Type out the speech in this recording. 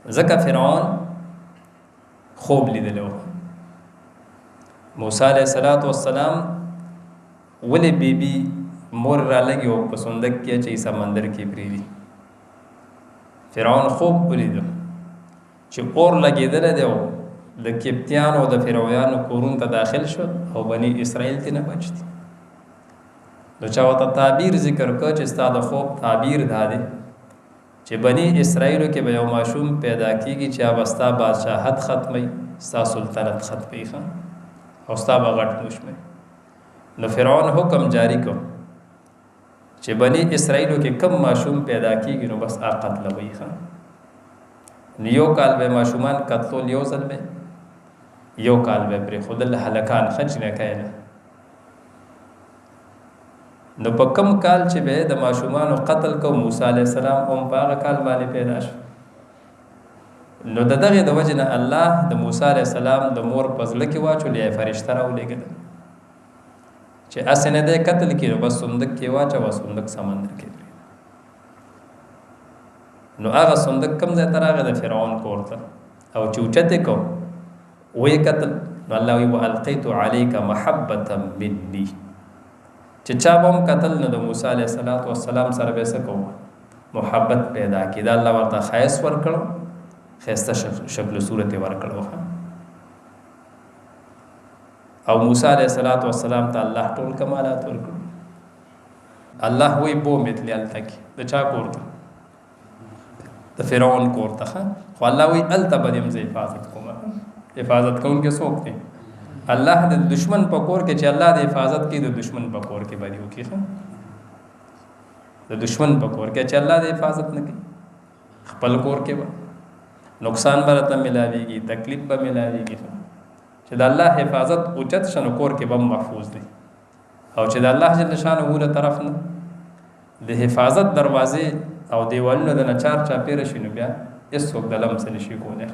ځکه فرعون خوب لیدلی و. موسی علیه السلام ولې بیبي مور را لګي او په صندوق کې چې سمندر کې پرېږدي. فرعون خوب ولیدو چې اور لګېدلی دی او د کپتیانو او د فرعونانو کورونو ته داخل شو او بني اسرائیل ترې نه بچ دي. نو چا ورته تعبیر ذکر کړ چې ستا د خوب تعبیر دا دی چې بني اسرائیلو کې به یو ماشوم پیدا کېږي چې هغه به ستا بادشاهت ختموي، ستا سلطنت ختموي او ستا به غټ دشمن. نو فرعون حکم جاری کړ چې بني اسرائیلو کې کم ماشوم پیدا کېږي نو بس هغه قتلوي. نو یو کال به ماشومان قتلول، یو ځل به یو کال به پرېښودل، هلکان خج نه کیله. نو په کم کال چې به د ماشومانو قتل کو موسی علیه السلام هم په هغه کال باندې پیدا شو. نو د دغې د وجې نه الله د موسی علیه السلام د مور په زړه کې واچولې، یې فرشته راولېږله چې هسې نه دی قتل کړي نو بس صندوق کې واچوه، صندوق سمندر کې پرېږده. نو هغه صندوق کوم ځای ته راغی؟ د فرعون کور ته. او چې اوچت یې کو ویې کتل نو الله وایي والقیت علیک محبة مني، چې چا به هم کتل نو د موسی علیه السلام سره به څه کوو؟ محبت پیدا کړي. دا الله ورته ښایست ورکړو، ښایسته شکل صورت یې ورکړو. او موسی علیه السلام ته الله ټول کمالات ورکړو. الله وایي بو مثلې هلته کې د چا کور ته؟ د فرعون کور ته. خو الله وایي هلته به دې هم زه حفاظت کوم. حفاظت کوونکی څوک دی؟ الله د دشمن په کور کې چې الله د حفاظت کوي، د دشمن په کور کې به دې وکړي. د دشمن په کور کې چې الله د حفاظت نه کوي، خپل کور کې به نقصان به راته ملاویږي، تکلیف به ملاویږي. چې د الله حفاظت اوچت شنو کور کې به محفوظ دی. او چې د الله جل شانه له طرف نه د حفاظت دروازې او دیوالونه د نه چار چاپېره شي نو بیا هېڅوک د لمس نشي کولی.